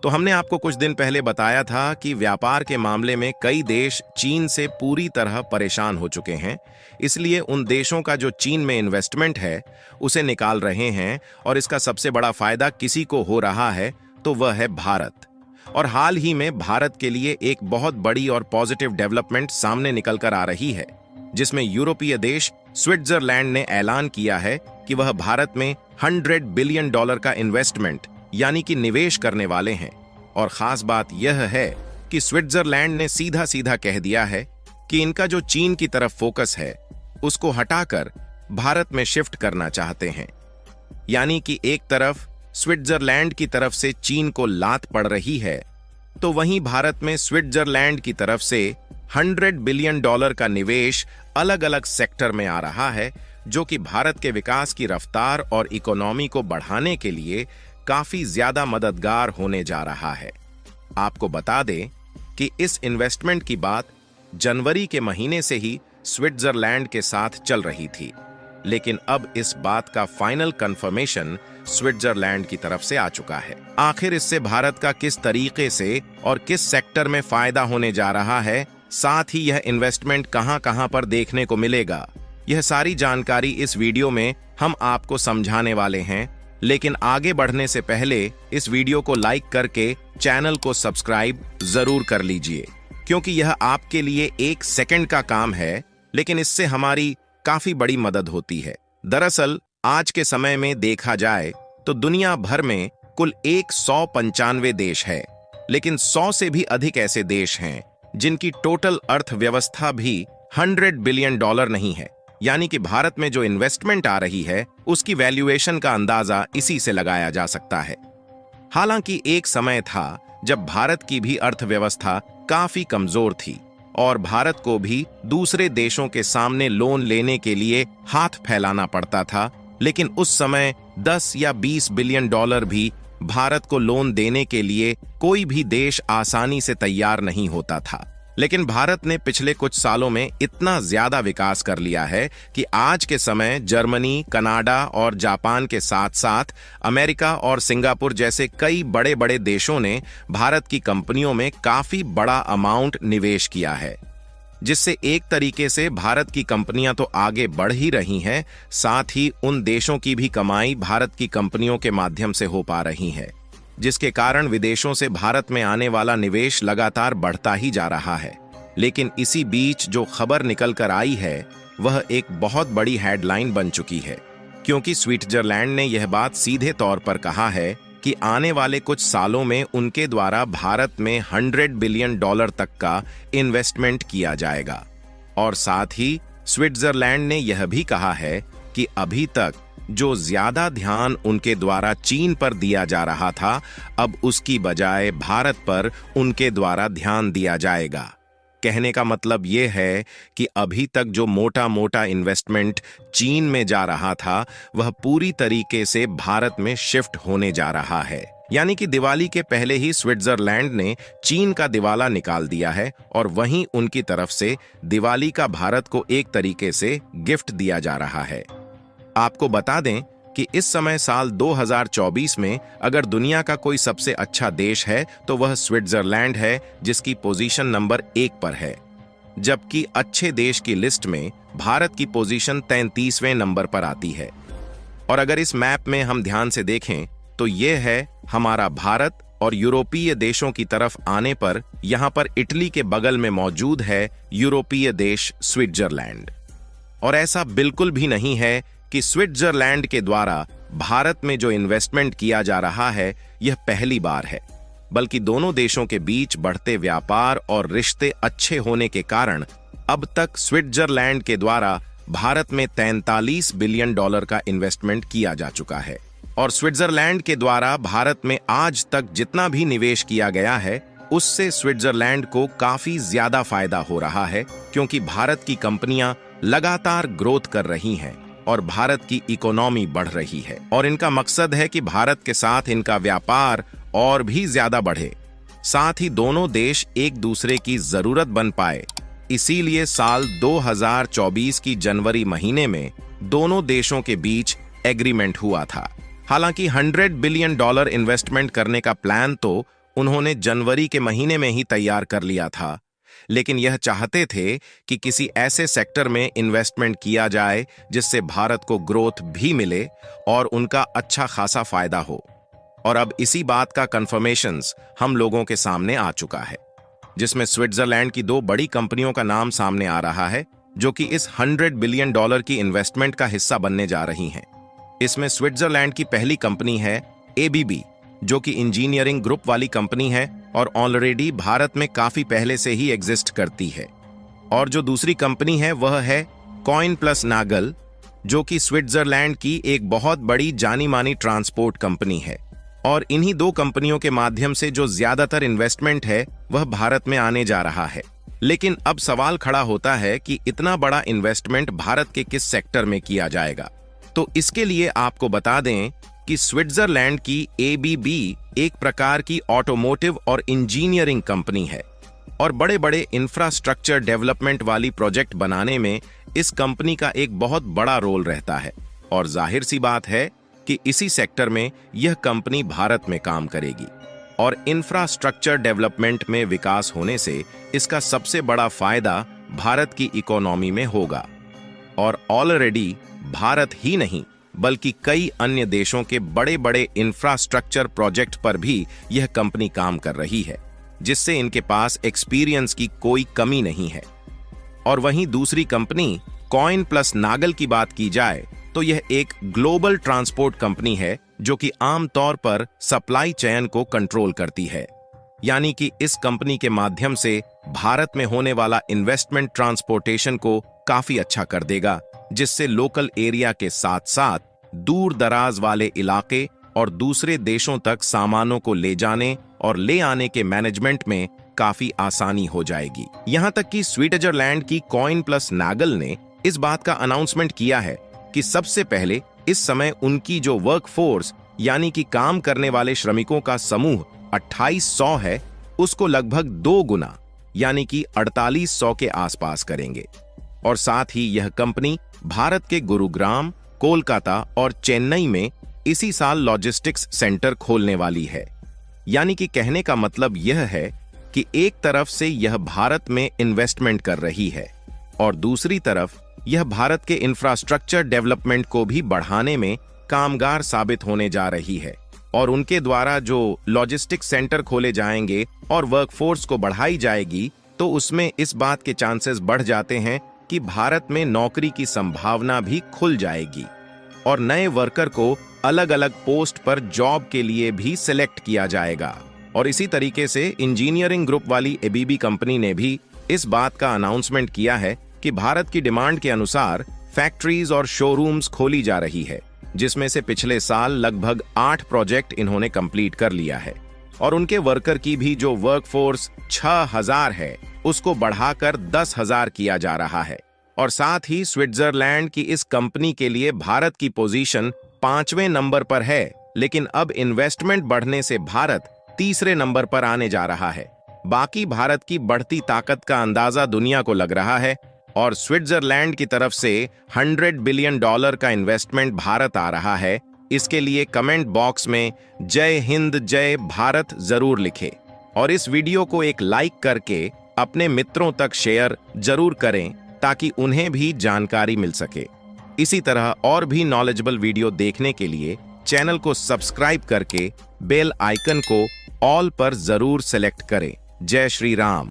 तो हमने आपको कुछ दिन पहले बताया था कि व्यापार के मामले में कई देश चीन से पूरी तरह परेशान हो चुके हैं। इसलिए उन देशों का जो चीन में इन्वेस्टमेंट है उसे निकाल रहे हैं और इसका सबसे बड़ा फायदा किसी को हो रहा है तो वह है भारत। और हाल ही में भारत के लिए एक बहुत बड़ी और पॉजिटिव डेवलपमेंट सामने निकल कर आ रही है, जिसमें यूरोपीय देश स्विट्जरलैंड ने ऐलान किया है कि वह भारत में $100 बिलियन का इन्वेस्टमेंट यानी कि निवेश करने वाले हैं। और खास बात यह है कि स्विट्जरलैंड ने सीधा सीधा कह दिया है कि इनका जो चीन की तरफ फोकस है उसको हटाकर भारत में शिफ्ट करना चाहते हैं। यानी कि एक तरफ स्विट्जरलैंड की तरफ से चीन को लात पड़ रही है, तो वहीं भारत में स्विट्जरलैंड की तरफ से $100 बिलियन का निवेश अलग अलग सेक्टर में आ रहा है, जो कि भारत के विकास की रफ्तार और इकोनॉमी को बढ़ाने के लिए काफी ज्यादा मददगार होने जा रहा है। आपको बता दें कि इस इन्वेस्टमेंट की बात जनवरी के महीने से ही स्विट्जरलैंड के साथ चल रही थी, लेकिन अब इस बात का फाइनल कंफर्मेशन स्विट्जरलैंड की तरफ से आ चुका है। आखिर इससे भारत का किस तरीके से और किस सेक्टर में फायदा होने जा रहा है, साथ ही यह इन्वेस्टमेंट कहां-कहां पर देखने को मिलेगा, यह सारी जानकारी इस वीडियो में हम आपको समझाने वाले हैं। लेकिन आगे बढ़ने से पहले इस वीडियो को लाइक करके चैनल को सब्सक्राइब जरूर कर लीजिए, क्योंकि यह आपके लिए 1 सेकंड का काम है, लेकिन इससे हमारी काफी बड़ी मदद होती है। दरअसल आज के समय में देखा जाए तो दुनिया भर में कुल 195 देश है, लेकिन 100 से भी अधिक ऐसे देश हैं जिनकी टोटल अर्थव्यवस्था भी $100 बिलियन नहीं है। यानी कि भारत में जो इन्वेस्टमेंट आ रही है उसकी वैल्यूएशन का अंदाजा इसी से लगाया जा सकता है। हालांकि एक समय था जब भारत की भी अर्थव्यवस्था काफी कमजोर थी और भारत को भी दूसरे देशों के सामने लोन लेने के लिए हाथ फैलाना पड़ता था, लेकिन उस समय 10 या $20 बिलियन भी भारत को लोन देने के लिए कोई भी देश आसानी से तैयार नहीं होता था। लेकिन भारत ने पिछले कुछ सालों में इतना ज्यादा विकास कर लिया है कि आज के समय जर्मनी, कनाडा और जापान के साथ साथ अमेरिका और सिंगापुर जैसे कई बड़े बड़े देशों ने भारत की कंपनियों में काफी बड़ा अमाउंट निवेश किया है, जिससे एक तरीके से भारत की कंपनियां तो आगे बढ़ ही रही हैं, साथ ही उन देशों की भी कमाई भारत की कंपनियों के माध्यम से हो पा रही है, जिसके कारण विदेशों से भारत में आने वाला निवेश लगातार बढ़ता ही जा रहा है। लेकिन इसी बीच जो खबर निकल कर आई है वह एक बहुत बड़ी हेडलाइन बन चुकी है, क्योंकि स्विट्जरलैंड ने यह बात सीधे तौर पर कहा है कि आने वाले कुछ सालों में उनके द्वारा भारत में $100 बिलियन तक का इन्वेस्टमेंट किया जाएगा। और साथ ही स्विट्जरलैंड ने यह भी कहा है कि अभी तक जो ज्यादा ध्यान उनके द्वारा चीन पर दिया जा रहा था, अब उसकी बजाय भारत पर उनके द्वारा ध्यान दिया जाएगा। कहने का मतलब यह है कि अभी तक जो मोटा मोटा इन्वेस्टमेंट चीन में जा रहा था वह पूरी तरीके से भारत में शिफ्ट होने जा रहा है। यानी कि दिवाली के पहले ही स्विट्जरलैंड ने चीन का दिवाला निकाल दिया है और वहीं उनकी तरफ से दिवाली का भारत को एक तरीके से गिफ्ट दिया जा रहा है। आपको बता दें कि इस समय साल 2024 में अगर दुनिया का कोई सबसे अच्छा देश है तो वह स्विट्जरलैंड है, जिसकी पोजीशन नंबर 1 पर है, जबकि अच्छे देश की लिस्ट में भारत की पोजीशन 33वें नंबर पर आती है। और अगर इस मैप में हम ध्यान से देखें तो यह है हमारा भारत, और यूरोपीय देशों की तरफ आने पर यहाँ पर इटली के बगल में मौजूद है यूरोपीय देश स्विट्जरलैंड। और ऐसा बिल्कुल भी नहीं है कि स्विट्जरलैंड के द्वारा भारत में जो इन्वेस्टमेंट किया जा रहा है यह पहली बार है, बल्कि दोनों देशों के बीच बढ़ते व्यापार और रिश्ते अच्छे होने के कारण अब तक स्विट्जरलैंड के द्वारा भारत में $43 बिलियन का इन्वेस्टमेंट किया जा चुका है। और स्विट्जरलैंड के द्वारा भारत में आज तक जितना भी निवेश किया गया है उससे स्विट्जरलैंड को काफी ज्यादा फायदा हो रहा है, क्योंकि भारत की कंपनियां लगातार ग्रोथ कर रही हैं और भारत की इकोनॉमी बढ़ रही है, और इनका मकसद है कि भारत के साथ इनका व्यापार और भी ज्यादा बढ़े, साथ ही दोनों देश एक दूसरे की जरूरत बन पाए। इसीलिए साल 2024 की जनवरी महीने में दोनों देशों के बीच एग्रीमेंट हुआ था। हालांकि $100 बिलियन इन्वेस्टमेंट करने का प्लान तो उन्होंने जनवरी के महीने में ही तैयार कर लिया था, लेकिन यह चाहते थे कि किसी ऐसे सेक्टर में इन्वेस्टमेंट किया जाए जिससे भारत को ग्रोथ भी मिले और उनका अच्छा खासा फायदा हो। और अब इसी बात का कंफर्मेशंस हम लोगों के सामने आ चुका है, जिसमें स्विट्जरलैंड की 2 बड़ी कंपनियों का नाम सामने आ रहा है जो कि इस $100 बिलियन की इन्वेस्टमेंट का हिस्सा बनने जा रही हैं। इसमें स्विट्जरलैंड की पहली कंपनी है ABB, जो कि इंजीनियरिंग ग्रुप वाली कंपनी है और ऑलरेडी भारत में काफी पहले से ही एग्जिस्ट करती है। और जो दूसरी कंपनी है वह है कॉइन प्लस नागल, जो कि स्विट्जरलैंड की एक बहुत बड़ी जानी मानी ट्रांसपोर्ट कंपनी है। और इन्हीं 2 कंपनियों के माध्यम से जो ज्यादातर इन्वेस्टमेंट है वह भारत में आने जा रहा है। लेकिन अब सवाल खड़ा होता है कि इतना बड़ा इन्वेस्टमेंट भारत के किस सेक्टर में किया जाएगा। तो इसके लिए आपको बता दें कि स्विट्जरलैंड की ABB एक प्रकार की ऑटोमोटिव और इंजीनियरिंग कंपनी है और बड़े बड़े इंफ्रास्ट्रक्चर डेवलपमेंट वाली प्रोजेक्ट बनाने में इस कंपनी का एक बहुत बड़ा रोल रहता है। और जाहिर सी बात है कि इसी सेक्टर में यह कंपनी भारत में काम करेगी और इंफ्रास्ट्रक्चर डेवलपमेंट में विकास होने से इसका सबसे बड़ा फायदा भारत की इकोनॉमी में होगा। और ऑलरेडी भारत ही नहीं बल्कि कई अन्य देशों के बड़े बड़े इंफ्रास्ट्रक्चर प्रोजेक्ट पर भी यह कंपनी काम कर रही है, जिससे इनके पास एक्सपीरियंस की कोई कमी नहीं है। और वहीं दूसरी कंपनी कॉइन प्लस नागल की बात की जाए तो यह एक ग्लोबल ट्रांसपोर्ट कंपनी है जो कि आमतौर पर सप्लाई चेन को कंट्रोल करती है। यानी कि इस कंपनी के माध्यम से भारत में होने वाला इन्वेस्टमेंट ट्रांसपोर्टेशन को काफी अच्छा कर देगा, जिससे लोकल एरिया के साथ साथ दूर दराज वाले इलाके और दूसरे देशों तक सामानों को ले जाने और ले आने के मैनेजमेंट में काफी आसानी हो जाएगी। यहां तक कि स्विट्जरलैंड की कॉइन प्लस नागल ने इस बात का अनाउंसमेंट किया है कि सबसे पहले इस समय उनकी जो वर्कफोर्स यानी कि काम करने वाले श्रमिकों का समूह 2800 है, उसको लगभग 2 गुना यानी कि 4800 के आसपास करेंगे। और साथ ही यह कंपनी भारत के गुरुग्राम, कोलकाता और चेन्नई में इसी साल लॉजिस्टिक्स सेंटर खोलने वाली है। यानी कि कहने का मतलब यह है कि एक तरफ से यह भारत में इन्वेस्टमेंट कर रही है और दूसरी तरफ यह भारत के इंफ्रास्ट्रक्चर डेवलपमेंट को भी बढ़ाने में कामगार साबित होने जा रही है। और उनके द्वारा जो लॉजिस्टिक्स सेंटर खोले जाएंगे और वर्कफोर्स को बढ़ाई जाएगी, तो उसमें इस बात के चांसेस बढ़ जाते हैं कि भारत में नौकरी की संभावना भी खुल जाएगी और नए वर्कर को अलग अलग पोस्ट पर जॉब के लिए भी सिलेक्ट किया जाएगा। और इसी तरीके से इंजीनियरिंग ग्रुप वाली ABB कंपनी ने भी इस बात का अनाउंसमेंट किया है कि भारत की डिमांड के अनुसार फैक्ट्रीज और शोरूम्स खोली जा रही है, जिसमें से पिछले साल लगभग 8 प्रोजेक्ट इन्होंने कंप्लीट कर लिया है। और उनके वर्कर की भी जो वर्कफोर्स 6000 है उसको बढ़ाकर 10,000 किया जा रहा है। और साथ ही स्विट्जरलैंड की इस कंपनी के लिए भारत की पोजीशन 5वें नंबर पर है, लेकिन अब इन्वेस्टमेंट बढ़ने से भारत 3रे नंबर पर आने जा रहा है। बाकी भारत की बढ़ती ताकत का अंदाजा दुनिया को लग रहा है और स्विट्जरलैंड की तरफ से $100 बिलियन का इन्वेस्टमेंट भारत आ रहा है। इसके लिए कमेंट बॉक्स में जय हिंद जय भारत जरूर लिखें और इस वीडियो को एक लाइक करके अपने मित्रों तक शेयर जरूर करें ताकि उन्हें भी जानकारी मिल सके। इसी तरह और भी नॉलेजेबल वीडियो देखने के लिए चैनल को सब्सक्राइब करके बेल आइकन को ऑल पर जरूर सेलेक्ट करें। जय श्री राम।